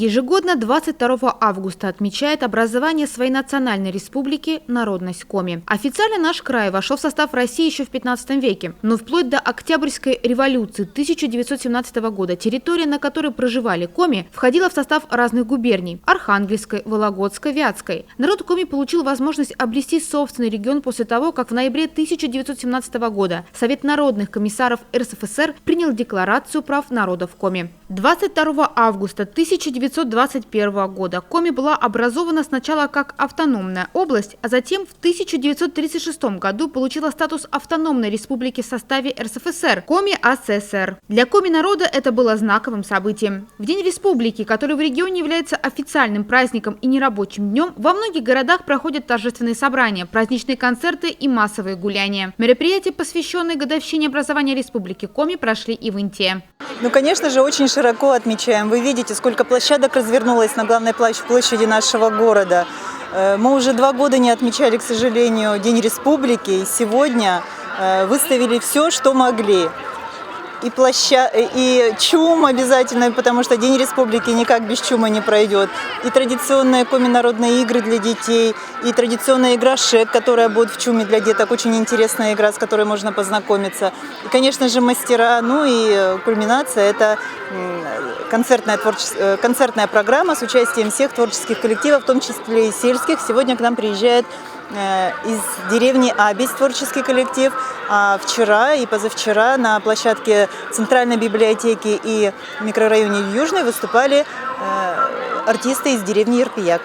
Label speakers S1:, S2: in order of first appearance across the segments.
S1: Ежегодно 22 августа отмечает образование своей национальной республики народность коми. Официально наш край вошел в состав России еще в 15 веке, но вплоть до Октябрьской революции 1917 года территория, на которой проживали коми, входила в состав разных губерний – Архангельской, Вологодской, Вятской. Народ коми получил возможность обрести собственный регион после того, как в ноябре 1917 года Совет народных комиссаров РСФСР принял Декларацию прав народов коми. 22 августа 1921 года Коми была образована сначала как автономная область, а затем в 1936 году получила статус автономной республики в составе РСФСР – Коми АССР. Для коми народа это было знаковым событием. В День республики, который в регионе является официальным праздником и нерабочим днем, во многих городах проходят торжественные собрания, праздничные концерты и массовые гуляния. Мероприятия, посвященные годовщине образования республики Коми, прошли и в Инте.
S2: Ну, конечно же, очень широко отмечаем. Вы видите, сколько площадок развернулось на главной площади нашего города. Мы уже 2 года не отмечали, к сожалению, День республики. И сегодня выставили все, что могли. И чум обязательно, потому что День республики никак без чума не пройдет. И традиционные коми-народные игры для детей, и традиционная игра «Шек», которая будет в чуме для деток. Очень интересная игра, с которой можно познакомиться. И, конечно же, мастера. Ну и кульминация – это концертная программа с участием всех творческих коллективов, в том числе и сельских. Сегодня к нам приезжает из деревни Абись творческий коллектив. А вчера и позавчера на площадке Центральной библиотеки и микрорайоне Южный выступали артисты из деревни Ерпияк.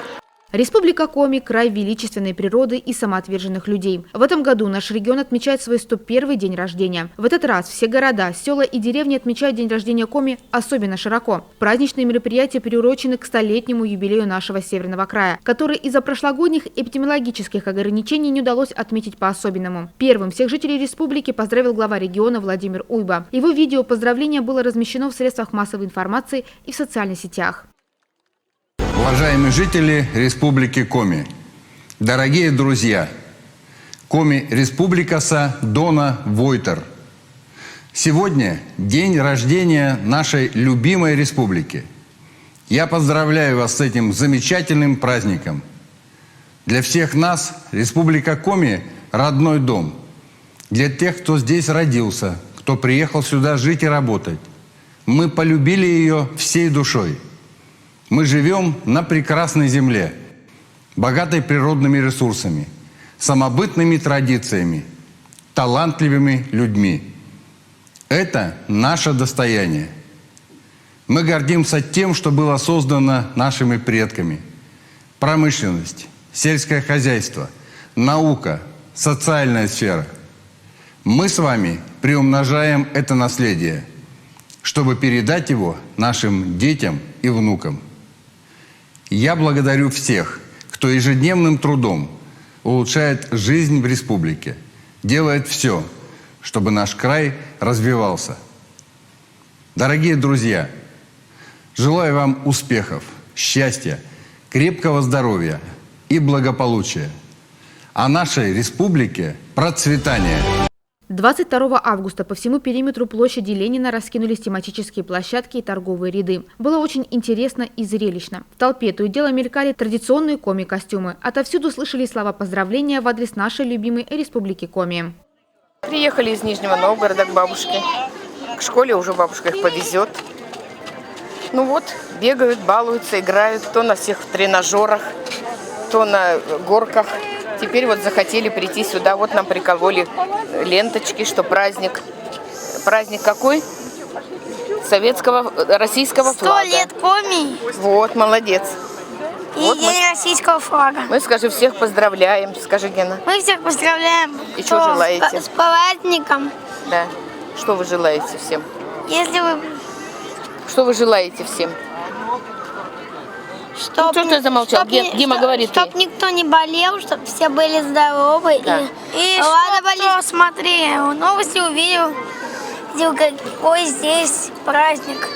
S1: Республика Коми – край величественной природы и самоотверженных людей. В этом году наш регион отмечает свой 101-й день рождения. В этот раз все города, села и деревни отмечают день рождения Коми особенно широко. Праздничные мероприятия приурочены к 100-летнему юбилею нашего северного края, который из-за прошлогодних эпидемиологических ограничений не удалось отметить по-особенному. Первым всех жителей республики поздравил глава региона Владимир Уйба. Его видео поздравления было размещено в средствах массовой информации и в социальных сетях.
S3: Уважаемые жители Республики Коми, дорогие друзья, Коми Республикаса Дона Войтер. Сегодня день рождения нашей любимой республики. Я поздравляю вас с этим замечательным праздником. Для всех нас Республика Коми – родной дом. Для тех, кто здесь родился, кто приехал сюда жить и работать. Мы полюбили ее всей душой. Мы живем на прекрасной земле, богатой природными ресурсами, самобытными традициями, талантливыми людьми. Это наше достояние. Мы гордимся тем, что было создано нашими предками. Промышленность, сельское хозяйство, наука, социальная сфера. Мы с вами приумножаем это наследие, чтобы передать его нашим детям и внукам. Я благодарю всех, кто ежедневным трудом улучшает жизнь в республике, делает все, чтобы наш край развивался. Дорогие друзья, желаю вам успехов, счастья, крепкого здоровья и благополучия, а нашей республике процветания.
S1: 22 августа по всему периметру площади Ленина раскинулись тематические площадки и торговые ряды. Было очень интересно и зрелищно. В толпе то и дело мелькали традиционные коми-костюмы. Отовсюду слышали слова поздравления в адрес нашей любимой республики Коми.
S4: Приехали из Нижнего Новгорода к бабушке. К школе уже бабушка их повезет. Ну вот, бегают, балуются, играют. То на всех тренажерах, то на горках. Теперь вот захотели прийти сюда, вот нам прикололи ленточки, что праздник. Праздник какой? Российского флага.
S5: 100 лет Коми.
S4: Вот, молодец.
S5: И
S4: вот
S5: день российского флага.
S4: Мы, скажи, всех поздравляем. Скажи, Гена.
S5: Мы всех поздравляем.
S4: И что желаете?
S5: С праздником.
S4: Да. Что вы желаете всем?
S5: Если вы...
S4: Что вы желаете всем?
S5: Чтоб,
S4: ну, что ты замолчал? Дима говорит.
S5: Чтоб никто не болел, чтобы все были здоровы.
S4: Да.
S5: И ладно, смотри, новости увидел, какой здесь праздник.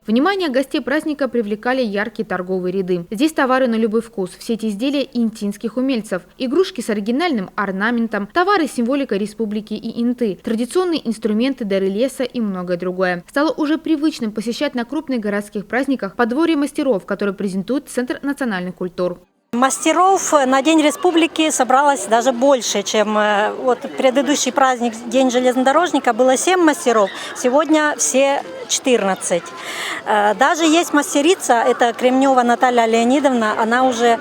S1: Внимание гостей праздника привлекали яркие торговые ряды. Здесь товары на любой вкус, все эти изделия интинских умельцев, игрушки с оригинальным орнаментом, товары с символикой республики и Инты, традиционные инструменты, дары леса и многое другое. Стало уже привычным посещать на крупных городских праздниках подворье мастеров, которые презентует Центр национальных культур.
S6: Мастеров на День Республики собралось даже больше, чем вот предыдущий праздник, День железнодорожника, было 7 мастеров, сегодня все 14. Даже есть мастерица, это Кремнева Наталья Леонидовна, она уже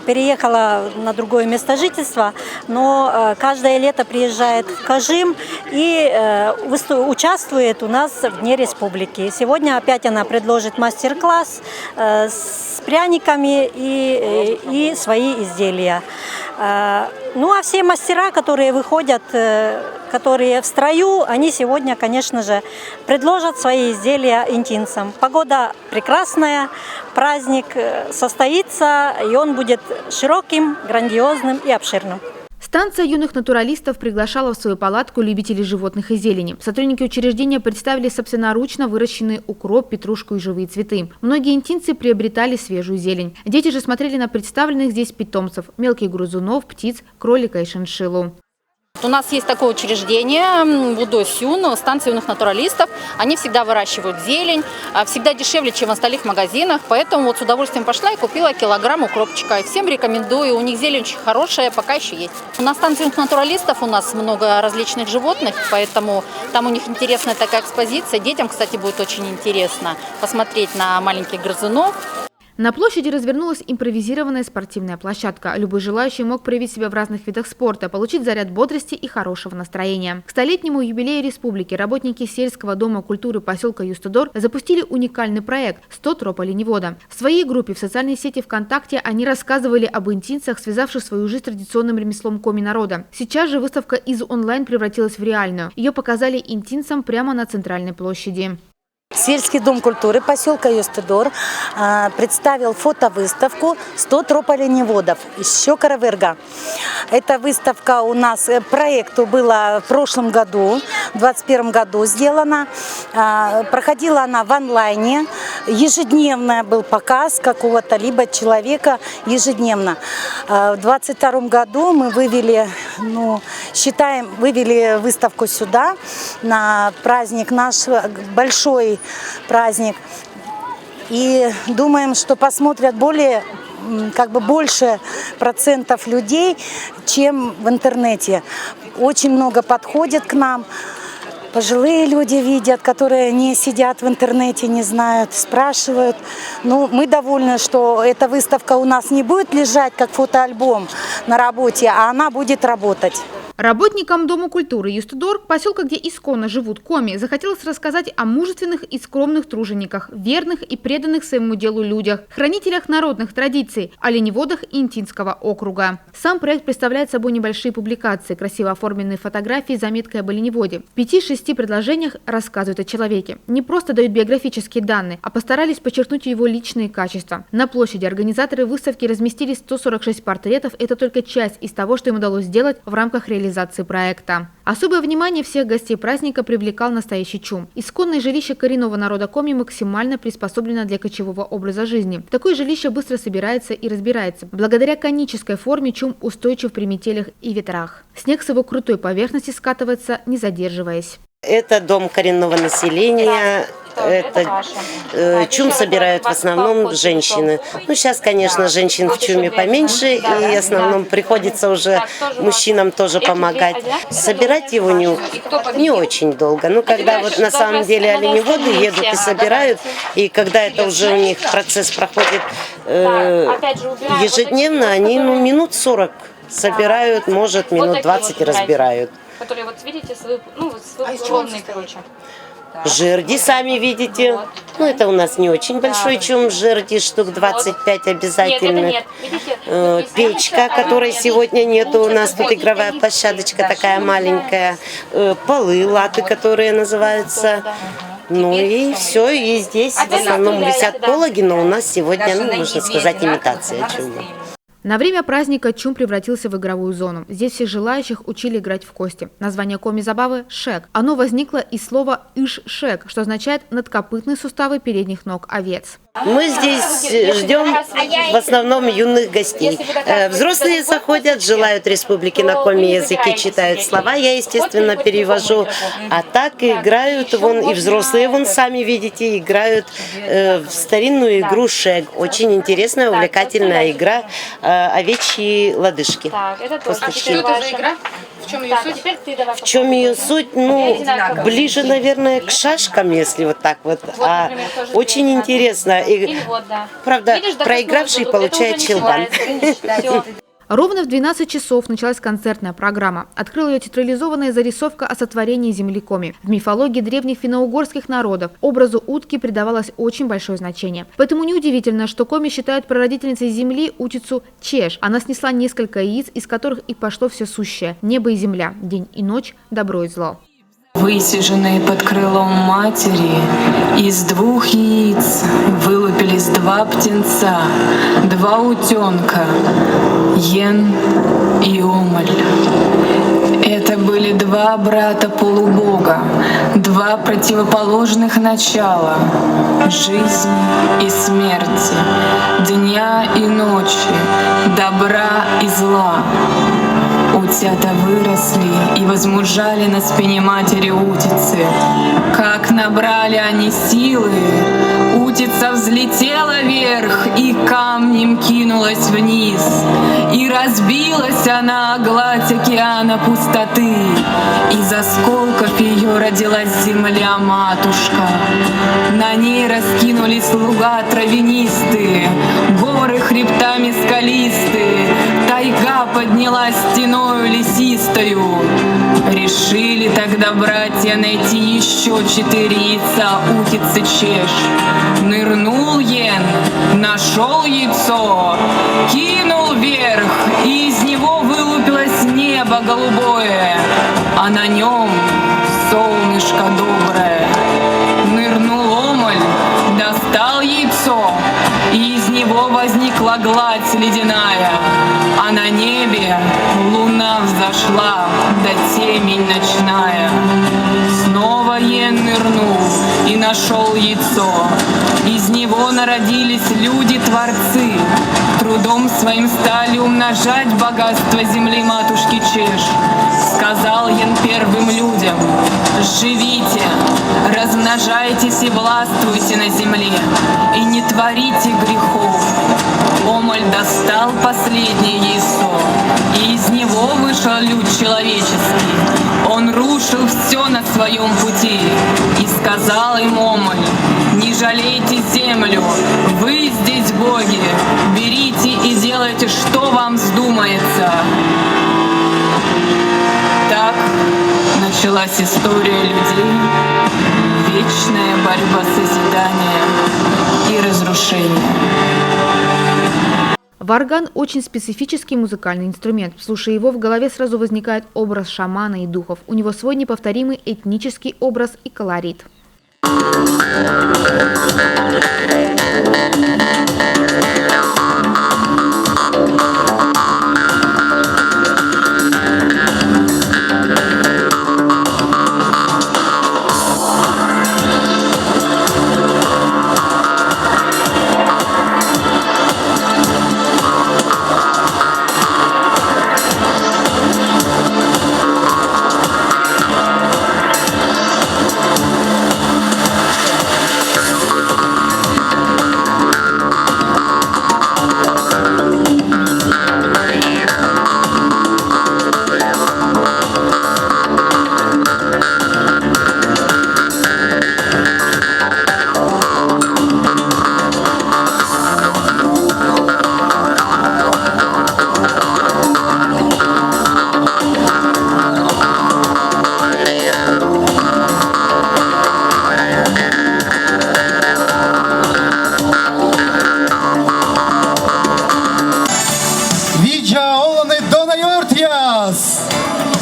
S6: переехала на другое место жительства, но каждое лето приезжает в Кажим и участвует у нас в Дне Республики. Сегодня опять она предложит мастер-класс с пряниками и свои изделия. Ну а все мастера, которые выходят, которые в строю, они сегодня, конечно же, предложат свои изделия интинцам. Погода прекрасная, праздник состоится, и он будет широким, грандиозным и обширным.
S1: Станция юных натуралистов приглашала в свою палатку любителей животных и зелени. Сотрудники учреждения представили собственноручно выращенный укроп, петрушку и живые цветы. Многие интинцы приобретали свежую зелень. Дети же смотрели на представленных здесь питомцев – мелких грызунов, птиц, кролика и шиншиллу.
S7: У нас есть такое учреждение Будосюн, станция юных натуралистов. Они всегда выращивают зелень, всегда дешевле, чем в остальных магазинах. Поэтому вот с удовольствием пошла и купила килограмм укропчика. И всем рекомендую, у них зелень очень хорошая, пока еще есть. На станции юных натуралистов у нас много различных животных, поэтому там у них интересная такая экспозиция. Детям, кстати, будет очень интересно посмотреть на маленьких грызунов.
S1: На площади развернулась импровизированная спортивная площадка. Любой желающий мог проявить себя в разных видах спорта, получить заряд бодрости и хорошего настроения. К столетнему юбилею республики работники сельского дома культуры поселка Юстодор запустили уникальный проект «100 троп оленевода». В своей группе в социальной сети ВКонтакте они рассказывали об интинцах, связавших свою жизнь с традиционным ремеслом коми-народа. Сейчас же выставка из онлайн превратилась в реальную. Ее показали интинцам прямо на центральной площади.
S8: Сельский дом культуры поселка Юстодор представил фотовыставку «100 троп оленеводов» из Щекара-Верга. Эта выставка у нас, проекту было в прошлом году, в 2021 году сделана. Проходила она в онлайне. Ежедневно был показ какого-то либо человека ежедневно. В 2022 году мы вывели выставку сюда на праздник, наш большой праздник. И думаем, что посмотрят больше процентов людей, чем в интернете. Очень много подходят к нам. Пожилые люди видят, которые не сидят в интернете, не знают, спрашивают. Ну, мы довольны, что эта выставка у нас не будет лежать как фотоальбом на работе, а она будет работать.
S1: Работникам Дома культуры Юстодор, поселка, где исконно живут коми, захотелось рассказать о мужественных и скромных тружениках, верных и преданных своему делу людях, хранителях народных традиций, оленеводах Интинского округа. Сам проект представляет собой небольшие публикации, красиво оформленные фотографии с заметкой об оленеводе. В 5-6 предложениях рассказывают о человеке. Не просто дают биографические данные, а постарались подчеркнуть его личные качества. На площади организаторы выставки разместили 146 портретов. Это только часть из того, что им удалось сделать в рамках реализации проекта. Особое внимание всех гостей праздника привлекал настоящий чум. Исконное жилище коренного народа коми максимально приспособлено для кочевого образа жизни. Такое жилище быстро собирается и разбирается. Благодаря конической форме чум устойчив при метелях и ветрах. Снег с его крутой поверхности скатывается, не задерживаясь.
S9: Это дом коренного населения. Чум собирают в основном женщины. Ну, сейчас, конечно, женщин в чуме поменьше, и в основном приходится уже мужчинам тоже помогать. Собирать его не очень долго. Ну, когда вот на самом деле оленеводы едут и собирают, и когда это уже у них процесс проходит ежедневно, они минут 40 собирают, может, минут 20 разбирают.
S7: Которые, вот видите, свои склонные, короче.
S9: Жерди сами видите. Вот. Ну, это у нас не очень большой чум. Жерди штук 25 обязательно. Нет. Видите, печка, которой сегодня нету. У нас тут игровая площадочка такая маленькая. Полы, латы, которые называются. Ну и все. И здесь в основном висят пологи, но у нас сегодня, можно сказать, имитация чума.
S1: На время праздника ЧУМ превратился в игровую зону. Здесь всех желающих учили играть в кости. Название коми-забавы – шек. Оно возникло из слова иш-шек, что означает надкопытные суставы передних ног овец.
S9: Мы здесь ждем в основном юных гостей. Взрослые заходят, желают республики на коми-языке, читают слова, я, естественно, перевожу. А так играют, и взрослые, сами видите, играют в старинную игру шек. Очень интересная, увлекательная игра, овечьи лодыжки. Косточки.
S7: Что это за игра? В чем ее суть?
S9: В чем ее суть? Ближе, наверное, к шашкам, если вот так вот. Очень интересно. И, правда, проигравший получает челбан.
S1: Ровно в 12 часов началась концертная программа. Открыла ее театрализованная зарисовка о сотворении земли Коми. В мифологии древних финно-угорских народов образу утки придавалось очень большое значение. Поэтому неудивительно, что Коми считают прародительницей земли утицу Чеш. Она снесла несколько яиц, из которых и пошло все сущее – небо и земля, день и ночь, добро и зло.
S10: Высиженные под крылом матери, из 2 яиц вылупились 2 птенца, 2 утенка, Йен и Омаль. Это были 2 брата-полубога, 2 противоположных начала – жизни и смерти, дня и ночи, добра и зла. Утята выросли и возмужали на спине матери утицы. Как набрали они силы, утица взлетела вверх и камнем кинулась вниз. И разбилась она о гладь океана пустоты. Из осколков ее родилась земля-матушка. На ней раскинулись луга травянистые, горы хребтами скалистые, тайга поднялась стеною лесистою. Решили тогда братья найти еще 4 яйца утицы Чеш. Нырнул Йен, нашел яйцо, кинул вверх, и из него вылупилось небо голубое, а на нем солнышко доброе. Нырнул Омаль, достал яйцо, и из него возникла гладь ледяная, а на небе луна взошла, да темень ночная. Снова Йен нырнул и нашел яйцо. Из него народились люди-творцы. Трудом своим стали умножать богатство земли матушки Чеш. Сказал Йен первым людям: живите, размножайтесь и властвуйте на земле, и не творите грехов. Омаль достал последнее яйцо, и из него вышел люд человеческий. Он рушил все на своем пути, и сказал им Омаль: не жалейте землю, вы здесь боги, берите и делайте, что вам вздумается. Так началась история людей, вечная борьба созидания и разрушения.
S1: Варган – очень специфический музыкальный инструмент. Слушая его, в голове сразу возникает образ шамана и духов. У него свой неповторимый этнический образ и колорит.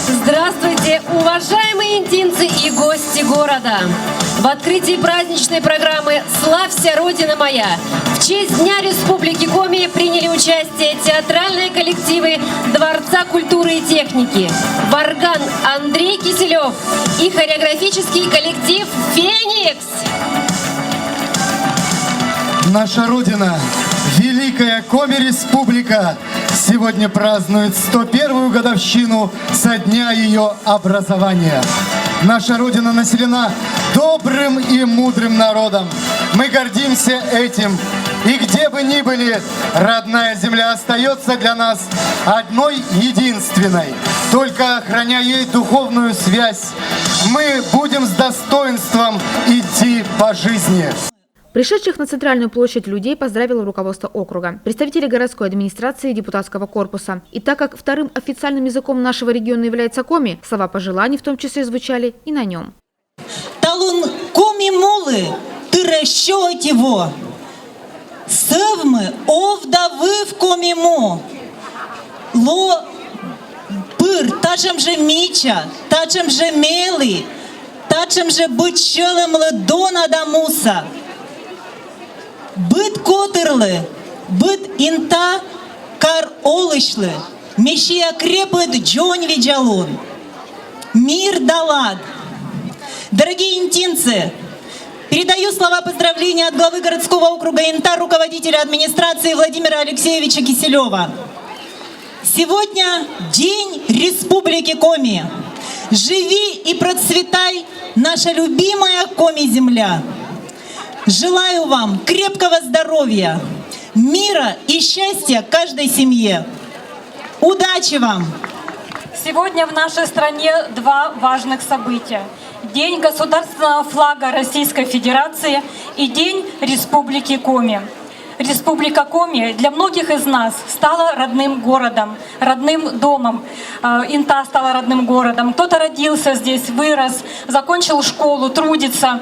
S11: Здравствуйте, уважаемые индинцы и гости города! в открытии праздничной программы «Славься, Родина моя». В честь Дня Республики Коми приняли участие театральные коллективы Дворца культуры и техники, Варган Андрей Киселев и хореографический коллектив «Феникс».
S12: Наша Родина, Великая Коми-Республика, сегодня празднует 101-ю годовщину со дня ее образования. Наша Родина населена добрым и мудрым народом. Мы гордимся этим. И где бы ни были, родная земля остается для нас одной единственной. Только охраняя ей духовную связь, мы будем с достоинством идти по жизни.
S1: Пришедших на центральную площадь людей поздравило руководство округа, представители городской администрации и депутатского корпуса. И так как вторым официальным языком нашего региона является коми, слова пожеланий в том числе звучали и на нем.
S13: Талун коми молы, ты расчет его. Севмы овдавы в комимо. Ло пыр, тачем же мича, тачем же мели, тачем же быть челем ледона дамуса. Быт котырлы, быт инта кар олышлы, мещия крепыт джонь виджалун. Мир далад. Дорогие интинцы, передаю слова поздравления от главы городского округа Инта, руководителя администрации Владимира Алексеевича Киселева. Сегодня День Республики Коми. Живи и процветай, наша любимая Коми-земля. Желаю вам крепкого здоровья, мира и счастья каждой семье. Удачи вам!
S14: Сегодня в нашей стране два важных события. День государственного флага Российской Федерации и День Республики Коми. Республика Коми для многих из нас стала родным городом, родным домом. Инта стала родным городом. Кто-то родился здесь, вырос, закончил школу, трудится.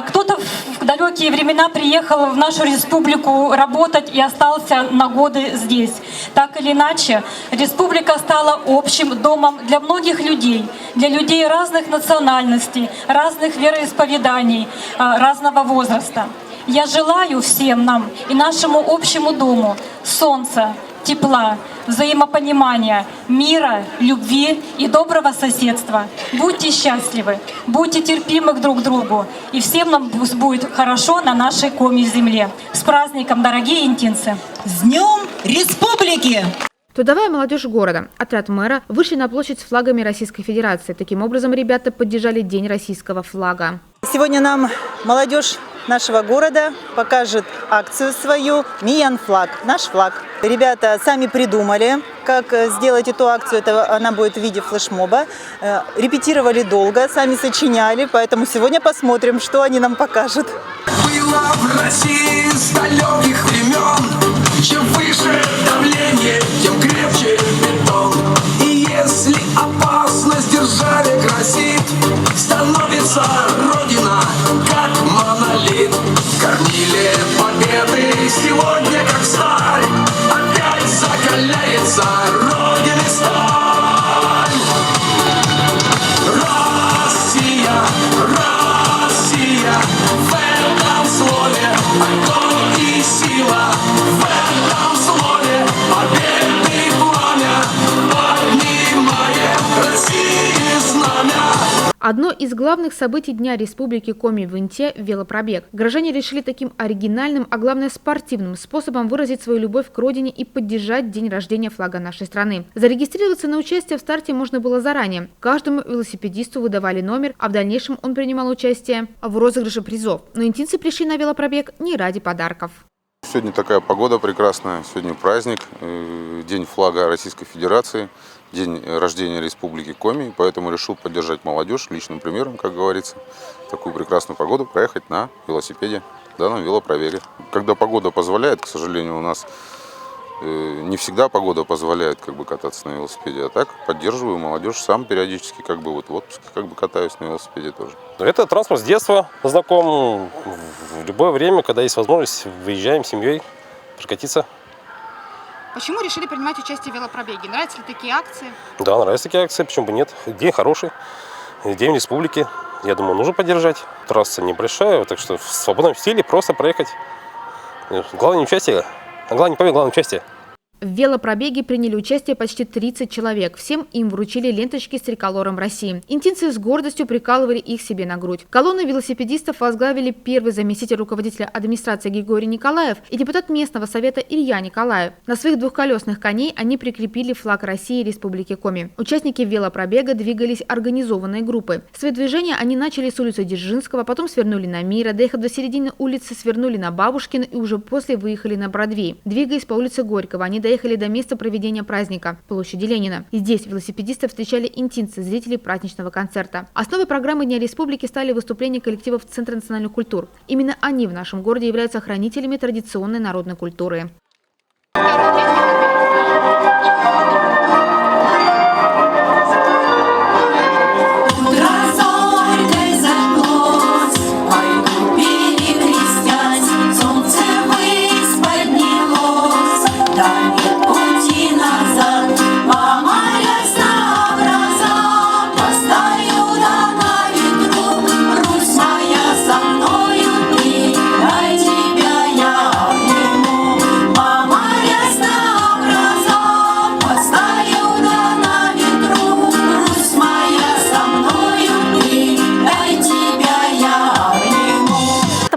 S14: Кто-то в далекие времена приехал в нашу республику работать и остался на годы здесь. Так или иначе, республика стала общим домом для многих людей, для людей разных национальностей, разных вероисповеданий, разного возраста. Я желаю всем нам и нашему общему дому солнца, тепла, взаимопонимания, мира, любви и доброго соседства. Будьте счастливы, будьте терпимы друг к другу, и всем нам будет хорошо на нашей Коми-земле. С праздником, дорогие интинцы!
S13: С Днем Республики!
S1: Трудовая молодежь города, отряд мэра вышли на площадь с флагами Российской Федерации. Таким образом, ребята поддержали День российского флага.
S2: Сегодня нам молодежь нашего города покажет акцию свою «Миян флаг», наш флаг. Ребята сами придумали, как сделать эту акцию. Она будет в виде флешмоба. Репетировали долго, сами сочиняли, поэтому сегодня посмотрим, что они нам покажут.
S15: Было в России с далеких времен. Чем выше давление, тем крепче бетон. И если опасность держави грозит, становится Родина как монолит. Кормили победы сегодня как сталь. Опять закаляется Родины сталь. Россия, Россия, в этом слове огонь и сила. В этом слове победный пламя, поднимаем России знамя.
S1: Одно из главных событий Дня Республики Коми в Инте – велопробег. Горожане решили таким оригинальным, а главное спортивным способом выразить свою любовь к родине и поддержать день рождения флага нашей страны. Зарегистрироваться на участие в старте можно было заранее. Каждому велосипедисту выдавали номер, а в дальнейшем он принимал участие в розыгрыше призов. Но интинцы пришли на велопробег не ради подарков.
S16: Сегодня такая погода прекрасная, сегодня праздник, День флага Российской Федерации, день рождения Республики Коми, поэтому решил поддержать молодежь личным примером, как говорится, такую прекрасную погоду проехать на велосипеде, да, на велопробеге. Когда погода позволяет, к сожалению, у нас не всегда погода позволяет кататься на велосипеде, а так поддерживаю молодежь, сам периодически в отпуске катаюсь на велосипеде тоже.
S17: Это транспорт с детства знаком, в любое время, когда есть возможность, выезжаем с семьей прокатиться.
S18: Почему решили принимать участие в велопробеге? Нравятся ли такие акции?
S17: Да, нравятся такие акции, почему бы нет. День хороший, День Республики. я думаю, нужно поддержать. Трасса небольшая, так что в свободном стиле просто проехать. Главное не участие, а главное не победа, главное участие.
S1: В велопробеге приняли участие почти 30 человек. Всем им вручили ленточки с триколором России. Интинцы с гордостью прикалывали их себе на грудь. Колонну велосипедистов возглавили первый заместитель руководителя администрации Григорий Николаев и депутат местного совета Илья Николаев. На своих двухколесных коней они прикрепили флаг России и Республики Коми. Участники велопробега двигались организованной группой. Свои движения они начали с улицы Дзержинского, потом свернули на Мира, доехав до середины улицы, свернули на Бабушкина и уже после выехали на Бродвей. Двигаясь по улице Горького, они доехали до места проведения праздника – площади Ленина. И здесь велосипедистов встречали интинцы, зрители праздничного концерта. Основой программы Дня Республики стали выступления коллективов Центра национальных культур. Именно они в нашем городе являются хранителями традиционной народной культуры.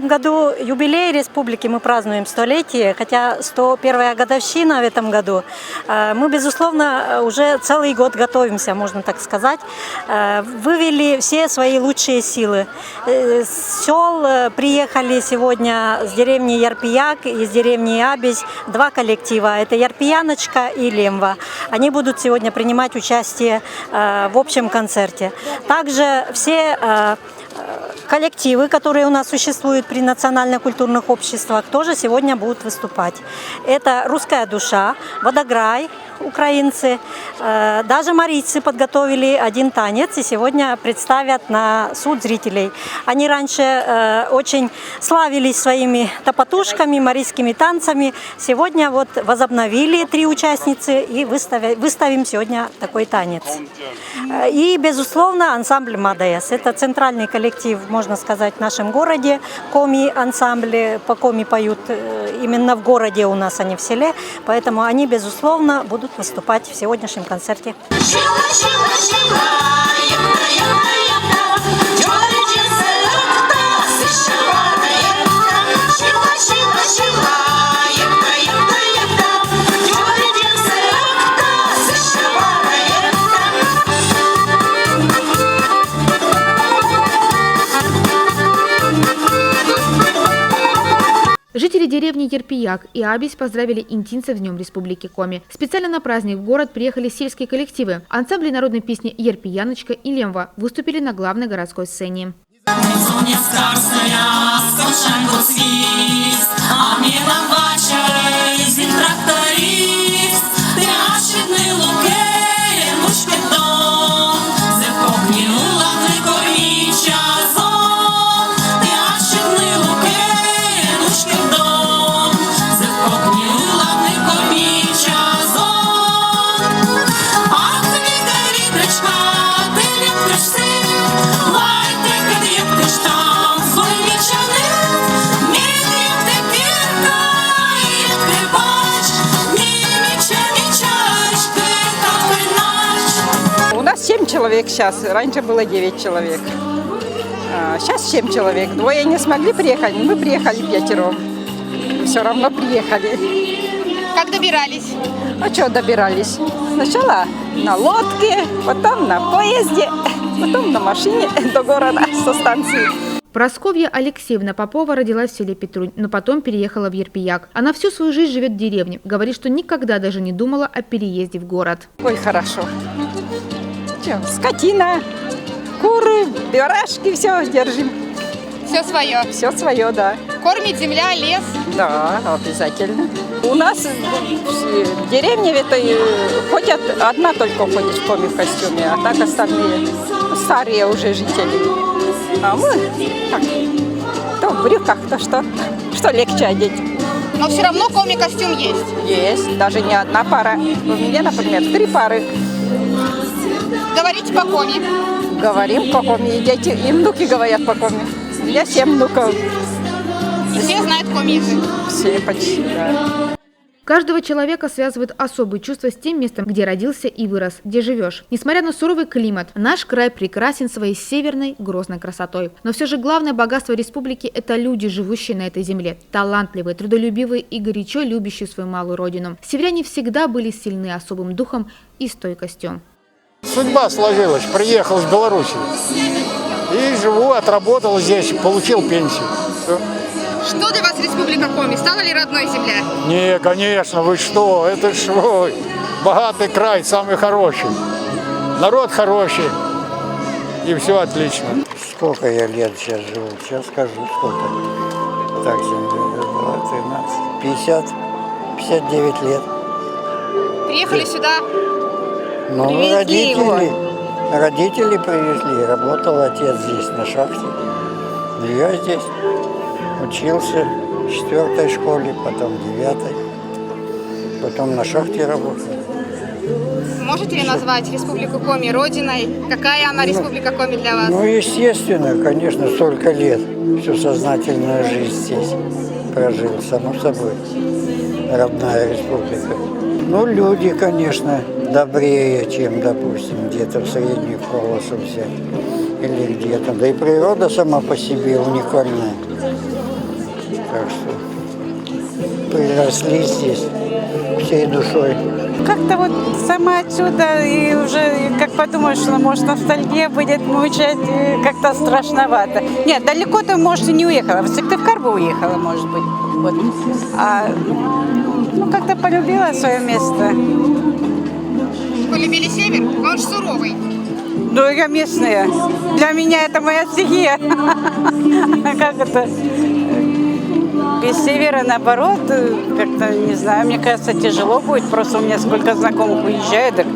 S6: Году юбилей республики мы празднуем столетие, хотя 101-я годовщина в этом году. Мы, безусловно, уже целый год готовимся, можно так сказать. Вывели все свои лучшие силы. С сел приехали сегодня с деревни Ярпияк и с деревни Абись два коллектива. Это Ярпияночка и Лемва. Они будут сегодня принимать участие в общем концерте. Также все коллективы, которые у нас существуют при национально-культурных обществах, тоже сегодня будут выступать. Это «Русская душа», «Водограй», украинцы, даже марийцы подготовили один танец и сегодня представят на суд зрителей. Они раньше очень славились своими топотушками, марийскими танцами. Сегодня вот возобновили три участницы и выставим сегодня такой танец. И, безусловно, ансамбль «Мадес». Это центральный коллектив, можно сказать, в нашем городе. Коми-ансамбли по коми поют именно в городе у нас, а не в селе. Поэтому они, безусловно, будут выступать в сегодняшнем концерте.
S1: Жители деревни Ярпияк и Абись поздравили интинцев с Днем Республики Коми. Специально на праздник в город приехали сельские коллективы. Ансамбли народной песни «Ярпияночка» и «Лемва» выступили на главной городской сцене.
S19: Человек сейчас, раньше было 9 человек, сейчас 7 человек, двое не смогли приехать, мы приехали 5, все равно приехали.
S18: Как добирались?
S19: А что добирались? Сначала на лодке, потом на поезде, потом на машине до города, со станции.
S1: Прасковья Алексеевна Попова родилась в селе Петрунь, но потом переехала в Ярпияк. Она всю свою жизнь живет в деревне, говорит, что никогда даже не думала о переезде в город.
S19: Ой, хорошо. Скотина, куры, барашки, все держим.
S18: Все свое?
S19: Все свое, да.
S18: Кормит земля, лес?
S19: Да, обязательно. У нас в деревне этой ходят, одна только ходит в коми в костюме, а так остальные старые уже жители. А мы так, то в брюках, то что легче одеть.
S18: Но все равно коми-костюм есть?
S19: Есть, даже не одна пара. У меня, например, 3 пары.
S18: Говорите по коми.
S19: Говорим по-коми, и дети, и внуки говорят по-коми. Я 7 внуков.
S18: Все знают коми язык.
S19: Все почти, да.
S1: Каждого человека связывают особые чувства с тем местом, где родился и вырос, где живешь. Несмотря на суровый климат, наш край прекрасен своей северной грозной красотой. Но все же главное богатство республики – это люди, живущие на этой земле. Талантливые, трудолюбивые и горячо любящие свою малую родину. Северяне всегда были сильны особым духом и стойкостью.
S20: Судьба сложилась. Приехал из Беларуси. И живу, отработал здесь, получил пенсию. Все.
S18: Что для вас Республика Коми? Стала ли родной земля?
S20: Не, конечно, вы что? Это ж богатый край, самый хороший. Народ хороший. И все отлично.
S21: Сколько я лет сейчас живу? Сейчас скажу, сколько. Так, 13, 59 лет.
S18: Приехали сюда?
S21: Ну, родители привезли. Работал отец здесь на шахте. И я здесь учился в 4-й школе, потом 9-й. Потом на шахте работал.
S18: Можете ли назвать Республику Коми родиной? Какая она Республика Коми для вас?
S21: Ну, естественно, конечно, столько лет. Всю сознательную жизнь здесь прожил, само собой. Родная республика. Ну, люди, конечно, добрее, чем, допустим, где-то в среднюю полосу взять. Или где-то. Да и природа сама по себе уникальная. Так что приросли здесь всей душой.
S22: Как-то вот сама отсюда, и уже как подумаешь, что может ностальгия будет мучать, как-то страшновато. Нет, далеко-то, может, и не уехала. В Сыктывкар бы уехала, может быть. Вот. А ну, как-то полюбила свое место.
S18: Вы любили север? Он же суровый.
S22: Ну, я местная. Для меня это моя стихия. Как это? Без севера, наоборот, как-то, не знаю, мне кажется, тяжело будет. Просто у меня сколько знакомых уезжает, так,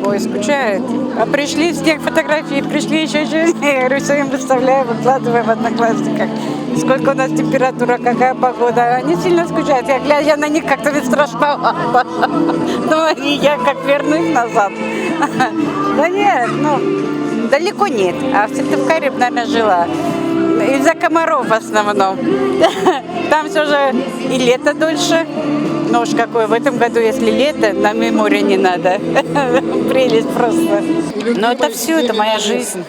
S22: ой, скучают. А пришли, снег, фотографии, пришли еще чуть. Я говорю, все им выставляю, выкладываю в Одноклассниках. Сколько у нас температура, какая погода. Они сильно скучают. Я глядя на них, как-то ведь страшновато. Ну, и я как верну их назад. Да нет, ну, далеко нет. А в Сыктывкаре, наверное, жила. Из-за комаров в основном. Там все же и лето дольше. Ну уж какое, в этом году, если лето, нам и море не надо. Прелесть просто. Но это все, это моя жизнь.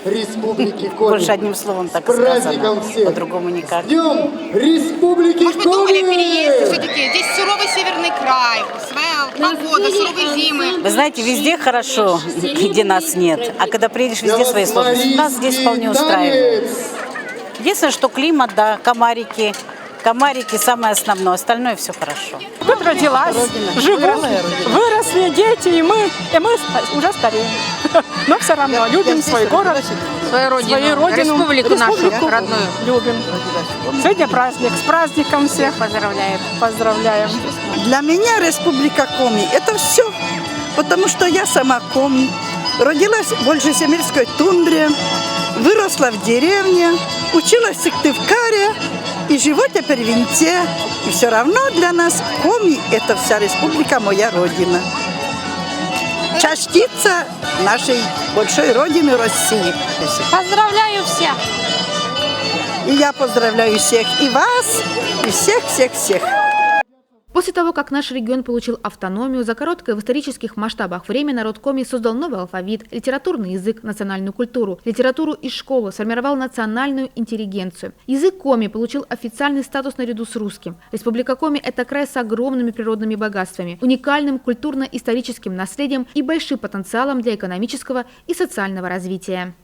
S22: Больше одним словом так сказано. По-другому никак.
S18: Может быть, думали о переезде? Все-таки здесь суровый северный край, своя погода, суровые зимы.
S22: Вы знаете, везде хорошо, где нас нет. А когда приедешь, везде свои сложности. Нас здесь вполне устраивает. Единственное, что климат, да, комарики. Комарики самое основное, остальное все хорошо.
S19: Тут родилась, живу, выросли дети, и мы уже стареем. Но все равно любим свой город, свою родину,
S18: республику нашу родную.
S19: Любим. Сегодня праздник, с праздником всех поздравляем. Поздравляем.
S23: Для меня Республика Коми – это все, потому что я сама коми. Родилась в Большесемирской тундре, выросла в деревне, училась в Сыктывкаре и живу теперь в Винте. И все равно для нас Коми – это вся республика, моя родина. Частица нашей большой родины России.
S5: Поздравляю всех!
S23: И я поздравляю всех, и вас, и всех-всех-всех.
S1: После того, как наш регион получил автономию, за короткое в исторических масштабах время народ Коми создал новый алфавит, литературный язык, национальную культуру, литературу и школу, сформировал национальную интеллигенцию. Язык Коми получил официальный статус наряду с русским. Республика Коми – это край с огромными природными богатствами, уникальным культурно-историческим наследием и большим потенциалом для экономического и социального развития.